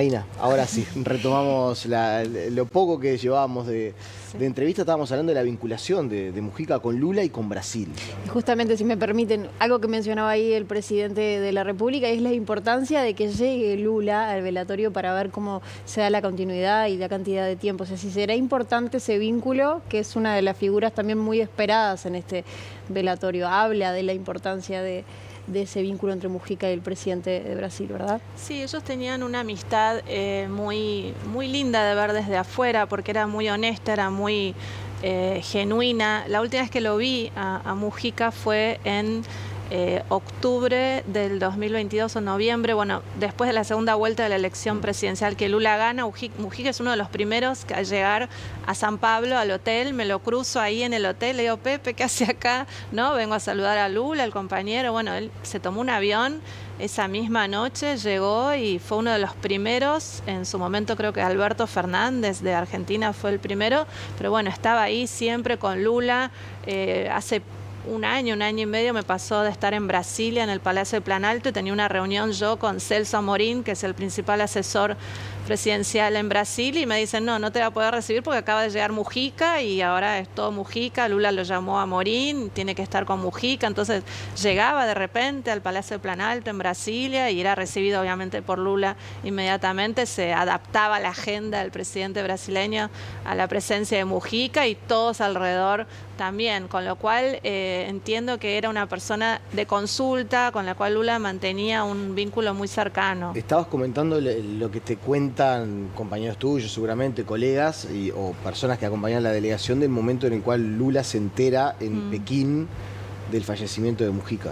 Aina, ahora sí, retomamos lo poco que llevábamos de entrevista. Estábamos hablando de la vinculación de Mujica con Lula y con Brasil. Y justamente, si me permiten, algo que mencionaba ahí el presidente de la República es la importancia de que llegue Lula al velatorio para ver cómo se da la continuidad y la cantidad de tiempo. O sea, si será importante ese vínculo, que es una de las figuras también muy esperadas en este velatorio. Habla de la importancia de ese vínculo entre Mujica y el presidente de Brasil, ¿verdad? Sí, ellos tenían una amistad muy linda de ver desde afuera, porque era muy honesta, era muy genuina. La última vez que lo vi a Mujica fue en octubre del 2022 o noviembre, bueno, después de la segunda vuelta de la elección presidencial que Lula gana. Mujica es uno de los primeros a llegar a San Pablo, al hotel. Me lo cruzo ahí en el hotel, le digo: Pepe, ¿qué hace acá? ¿No? Vengo a saludar a Lula, el compañero. Bueno, él se tomó un avión esa misma noche, llegó y fue uno de los primeros. En su momento creo que Alberto Fernández de Argentina fue el primero, pero bueno, estaba ahí siempre con Lula. Hace un año y medio me pasó de estar en Brasilia, en el Palacio de Planalto, y tenía una reunión yo con Celso Amorín, que es el principal asesor presidencial en Brasil, y me dicen: no te va a poder recibir porque acaba de llegar Mujica y ahora es todo Mujica. Lula lo llamó a Amorín, tiene que estar con Mujica. Entonces llegaba de repente al Palacio de Planalto en Brasilia y era recibido obviamente por Lula inmediatamente. Se adaptaba la agenda del presidente brasileño a la presencia de Mujica y todos alrededor también, con lo cual entiendo que era una persona de consulta con la cual Lula mantenía un vínculo muy cercano. Estabas comentando lo que te cuentan compañeros tuyos, seguramente colegas o personas que acompañan la delegación, del momento en el cual Lula se entera en Pekín del fallecimiento de Mujica.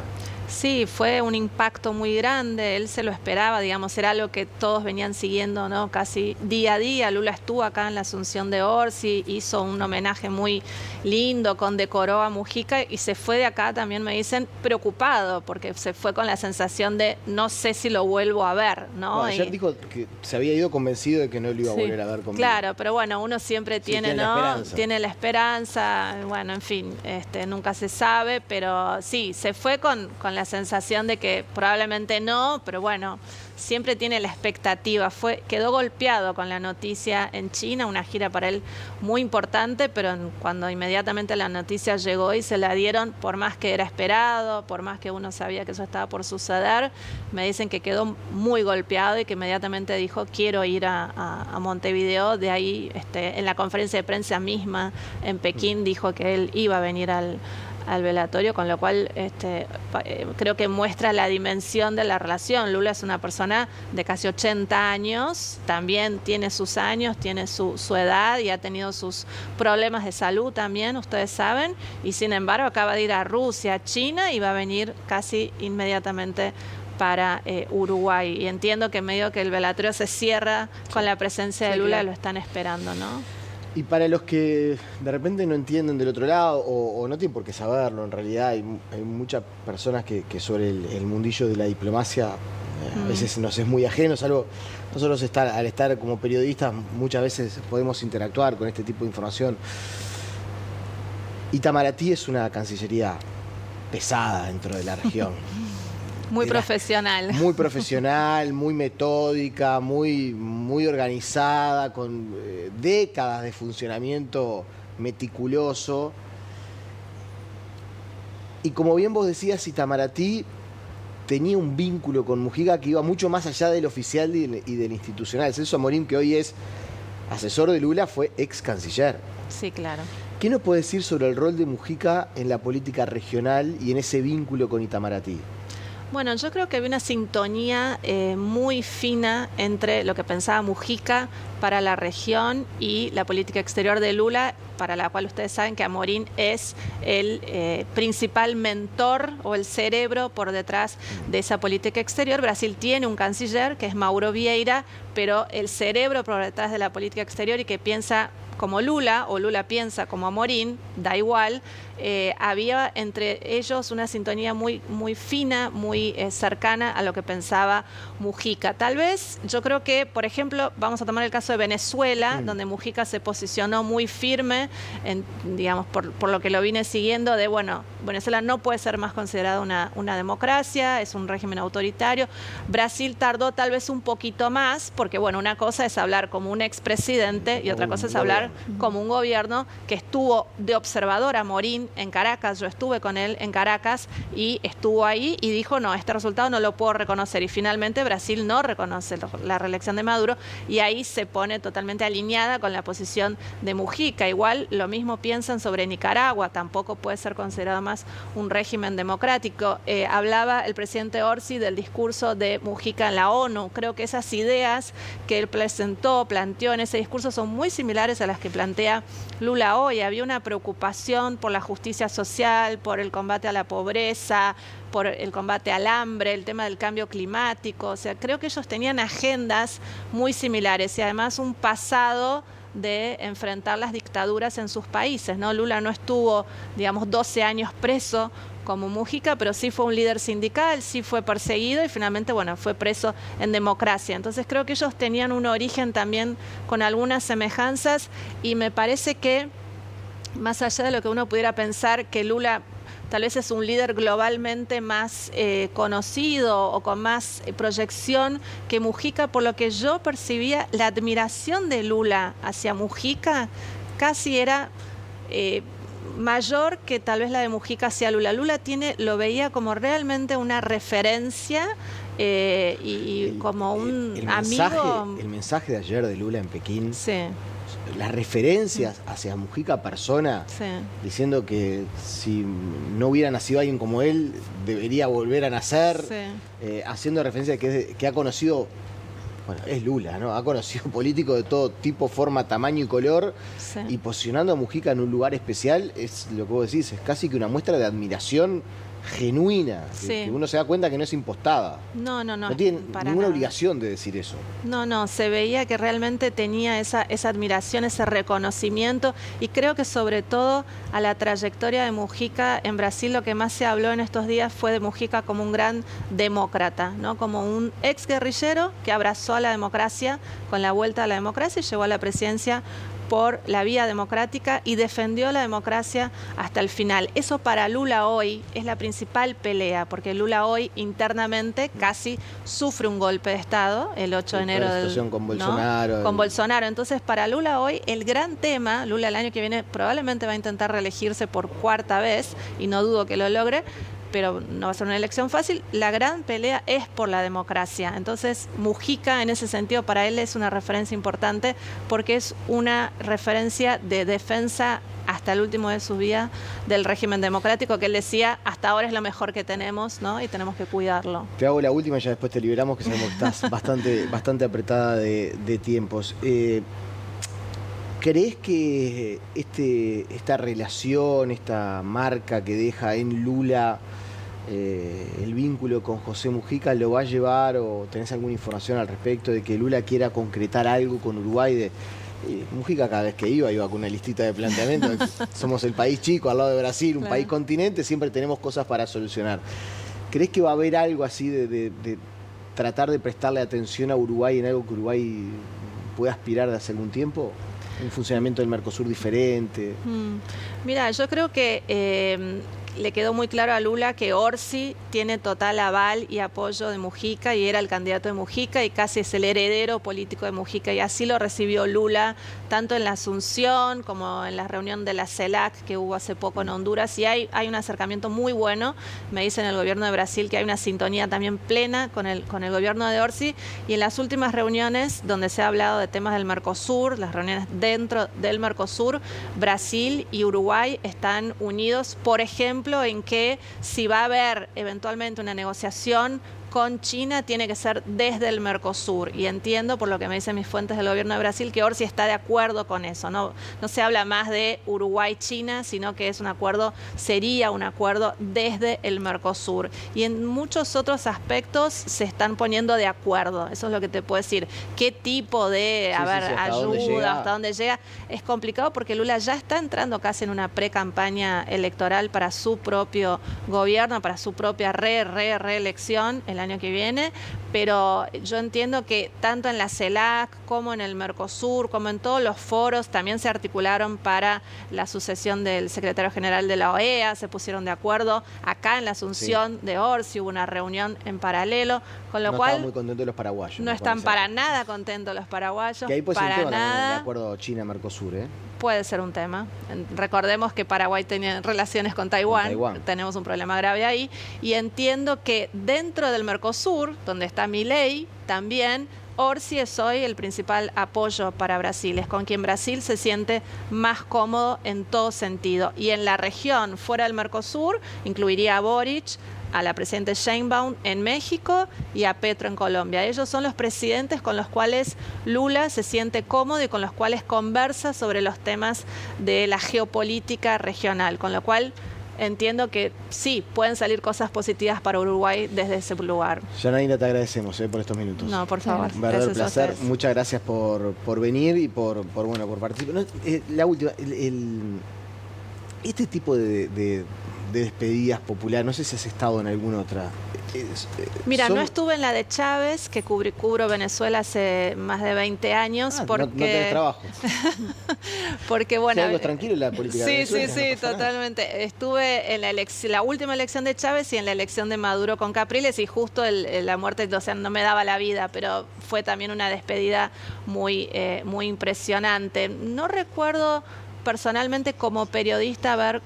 Sí, fue un impacto muy grande. Él se lo esperaba, digamos, era algo que todos venían siguiendo, ¿no? Casi día a día. Lula estuvo acá en la Asunción de Orsi, hizo un homenaje muy lindo, condecoró a Mujica y se fue de acá, también me dicen, preocupado, porque se fue con la sensación de no sé si lo vuelvo a ver, ¿no? Ayer dijo que se había ido convencido de que no lo iba a volver a ver conmigo. Claro, pero bueno, uno siempre tiene, ¿no? Tiene la esperanza, bueno, en fin, nunca se sabe, pero sí, se fue con la sensación de que probablemente no, pero bueno, siempre tiene la expectativa. Quedó golpeado con la noticia en China, una gira para él muy importante, pero cuando inmediatamente la noticia llegó y se la dieron, por más que era esperado, por más que uno sabía que eso estaba por suceder, me dicen que quedó muy golpeado y que inmediatamente dijo: quiero ir a Montevideo. De ahí, en la conferencia de prensa misma en Pekín, dijo que él iba a venir al velatorio, con lo cual creo que muestra la dimensión de la relación. Lula es una persona de casi 80 años, también tiene sus años, tiene su edad y ha tenido sus problemas de salud también, ustedes saben, y sin embargo acaba de ir a Rusia, China, y va a venir casi inmediatamente para Uruguay. Y entiendo que medio que el velatorio se cierra con la presencia de Lula, lo están esperando, ¿no? Y para los que de repente no entienden del otro lado o no tienen por qué saberlo, en realidad hay muchas personas que sobre el mundillo de la diplomacia a veces nos es muy ajeno, salvo nosotros al estar como periodistas muchas veces podemos interactuar con este tipo de información. Itamaraty es una cancillería pesada dentro de la región. Muy profesional. Muy profesional, muy metódica, muy organizada, con décadas de funcionamiento meticuloso. Y como bien vos decías, Itamaraty tenía un vínculo con Mujica que iba mucho más allá del oficial y del institucional. Celso Amorín, que hoy es asesor de Lula, fue ex canciller. Sí, claro. ¿Qué nos puede decir sobre el rol de Mujica en la política regional y en ese vínculo con Itamaraty? Bueno, yo creo que había una sintonía muy fina entre lo que pensaba Mujica para la región y la política exterior de Lula, para la cual ustedes saben que Amorín es el principal mentor o el cerebro por detrás de esa política exterior. Brasil tiene un canciller que es Mauro Vieira, pero el cerebro por detrás de la política exterior y que piensa como Lula, o Lula piensa como Amorín, da igual, había entre ellos una sintonía muy, muy fina, muy cercana a lo que pensaba Mujica. Tal vez, yo creo que, por ejemplo, vamos a tomar el caso de Venezuela, donde Mujica se posicionó muy firme, digamos, por lo que lo vine siguiendo, de, bueno, Venezuela no puede ser más considerada una democracia, es un régimen autoritario. Brasil tardó tal vez un poquito más, porque, bueno, una cosa es hablar como un expresidente y otra cosa es hablar como un gobierno que estuvo de observador a Amorín en Caracas. Yo estuve con él en Caracas y estuvo ahí y dijo, no, este resultado no lo puedo reconocer. Y finalmente Brasil no reconoce la reelección de Maduro y ahí se pone totalmente alineada con la posición de Mujica. Igual lo mismo piensan sobre Nicaragua, tampoco puede ser considerado más un régimen democrático. Hablaba el presidente Orsi del discurso de Mujica en la ONU. Creo que esas ideas que él planteó en ese discurso son muy similares a las que plantea Lula hoy. Había una preocupación por la justicia social, por el combate a la pobreza, por el combate al hambre, el tema del cambio climático. O sea, creo que ellos tenían agendas muy similares y además un pasado de enfrentar las dictaduras en sus países, ¿no? Lula no estuvo, digamos, 12 años preso como Mujica, pero sí fue un líder sindical, sí fue perseguido y finalmente, bueno, fue preso en democracia. Entonces creo que ellos tenían un origen también con algunas semejanzas y me parece que, más allá de lo que uno pudiera pensar que Lula tal vez es un líder globalmente más conocido o con más proyección que Mujica, por lo que yo percibía, la admiración de Lula hacia Mujica casi era mayor que tal vez la de Mujica hacia Lula. Lula lo veía como realmente una referencia como un amigo. El mensaje de ayer de Lula en Pekín, sí, las referencias hacia Mujica persona, sí, diciendo que si no hubiera nacido alguien como él, debería volver a nacer, sí, haciendo referencia a que ha conocido, bueno, es Lula, ¿no? Ha conocido políticos de todo tipo, forma, tamaño y color, sí. y posicionando a Mujica en un lugar especial, es lo que vos decís, es casi que una muestra de admiración genuina, sí, que uno se da cuenta que no es impostada. No tiene para ninguna nada. obligación de decir eso. No, se veía que realmente tenía esa admiración, ese reconocimiento y creo que sobre todo a la trayectoria de Mujica en Brasil lo que más se habló en estos días fue de Mujica como un gran demócrata, ¿no? Como un ex guerrillero que abrazó a la democracia con la vuelta a la democracia y llegó a la presidencia por la vía democrática y defendió la democracia hasta el final. Eso para Lula hoy es la principal pelea, porque Lula hoy internamente casi sufre un golpe de Estado el 8 de enero. La situación con Bolsonaro. ¿No? Con Bolsonaro. Entonces, para Lula hoy, el gran tema, Lula el año que viene probablemente va a intentar reelegirse por cuarta vez, y no dudo que lo logre, pero no va a ser una elección fácil. La gran pelea es por la democracia. Entonces, Mujica, en ese sentido, para él es una referencia importante porque es una referencia de defensa hasta el último de su vida del régimen democrático, que él decía, hasta ahora es lo mejor que tenemos, ¿no? Y tenemos que cuidarlo. Te hago la última y ya después te liberamos, que sabemos que estás bastante apretada de tiempos. ¿Crees que esta relación, esta marca que deja en Lula el vínculo con José Mujica lo va a llevar, o tenés alguna información al respecto de que Lula quiera concretar algo con Uruguay? Mujica cada vez que iba con una listita de planteamientos. Somos el país chico al lado de Brasil, un claro, país continente, siempre tenemos cosas para solucionar. ¿Crees que va a haber algo así de tratar de prestarle atención a Uruguay en algo que Uruguay pueda aspirar de hace algún tiempo? ¿Un funcionamiento del Mercosur diferente? Mira, yo creo que le quedó muy claro a Lula que Orsi tiene total aval y apoyo de Mujica y era el candidato de Mujica y casi es el heredero político de Mujica, y así lo recibió Lula tanto en la Asunción como en la reunión de la CELAC que hubo hace poco en Honduras, y hay un acercamiento muy bueno. Me dicen el gobierno de Brasil que hay una sintonía también plena con el gobierno de Orsi, y en las últimas reuniones donde se ha hablado de temas del Mercosur, las reuniones dentro del Mercosur, Brasil y Uruguay están unidos, por ejemplo, en que si va a haber eventualmente una negociación con China tiene que ser desde el Mercosur. Y entiendo, por lo que me dicen mis fuentes del gobierno de Brasil, que Orsi está de acuerdo con eso. No se habla más de Uruguay-China, sino que es un acuerdo, sería un acuerdo desde el Mercosur. Y en muchos otros aspectos se están poniendo de acuerdo. Eso es lo que te puedo decir. ¿Qué tipo de ayuda, hasta dónde llega? Es complicado porque Lula ya está entrando casi en una pre-campaña electoral para su propio gobierno, para su propia reelección el año que viene, pero yo entiendo que tanto en la CELAC como en el Mercosur, como en todos los foros, también se articularon para la sucesión del secretario general de la OEA, se pusieron de acuerdo. Acá en la Asunción de Orsi hubo una reunión en paralelo, con lo cual... No están muy contentos los paraguayos. No están para nada contentos los paraguayos, que ahí puede para ser un tema nada. el acuerdo China-Mercosur, ¿eh? Puede ser un tema. Recordemos que Paraguay tenía relaciones con Taiwán. Tenemos un problema grave ahí. Y entiendo que dentro del Mercosur, donde está Milei, también Orsi es hoy el principal apoyo para Brasil. Es con quien Brasil se siente más cómodo en todo sentido. Y en la región fuera del Mercosur, incluiría a Boric, a la presidenta Sheinbaum en México y a Petro en Colombia. Ellos son los presidentes con los cuales Lula se siente cómodo y con los cuales conversa sobre los temas de la geopolítica regional, con lo cual entiendo que sí, pueden salir cosas positivas para Uruguay desde ese lugar. Janaína, te agradecemos por estos minutos. No, por favor. Un verdadero placer. Muchas gracias por venir y por participar. No, la última, este tipo de despedidas populares, no sé si has estado en alguna otra. Mira, no estuve en la de Chávez, que cubro Venezuela hace más de 20 años. Porque... No tenés trabajo. Porque, bueno... algo tranquilo en la política de Venezuela. Sí, no totalmente. Nada. Estuve en la última elección de Chávez y en la elección de Maduro con Capriles, y justo la muerte, o sea, no me daba la vida, pero fue también una despedida muy impresionante. No recuerdo personalmente como periodista haber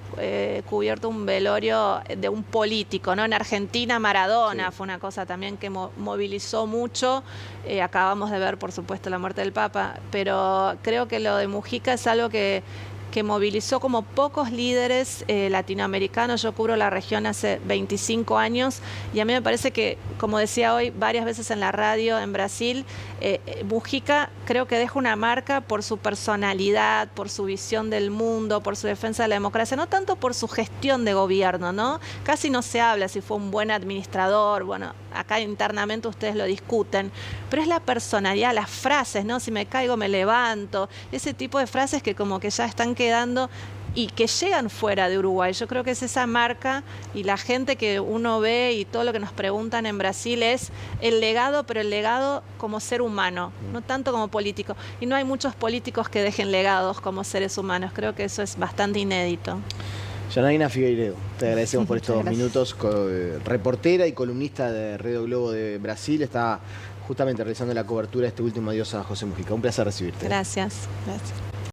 cubierto un velorio de un político, ¿no? En Argentina, Maradona fue una cosa también que movilizó mucho. Acabamos de ver, por supuesto, la muerte del Papa, pero creo que lo de Mujica es algo que movilizó como pocos líderes latinoamericanos. Yo cubro la región hace 25 años y a mí me parece que, como decía hoy varias veces en la radio en Brasil, Mujica creo que deja una marca por su personalidad, por su visión del mundo, por su defensa de la democracia, no tanto por su gestión de gobierno, ¿no? Casi no se habla si fue un buen administrador, bueno, acá internamente ustedes lo discuten, pero es la personalidad, las frases, ¿no? Si me caigo me levanto, ese tipo de frases que como que ya están quedando y que llegan fuera de Uruguay. Yo creo que es esa marca, y la gente que uno ve y todo lo que nos preguntan en Brasil es el legado, pero el legado como ser humano, no tanto como político. Y no hay muchos políticos que dejen legados como seres humanos. Creo que eso es bastante inédito. Janaína Figueiredo, te agradecemos por estos minutos. Reportera y columnista de Radio Globo de Brasil, está justamente realizando la cobertura de este último adiós a José Mujica. Un placer recibirte. Gracias.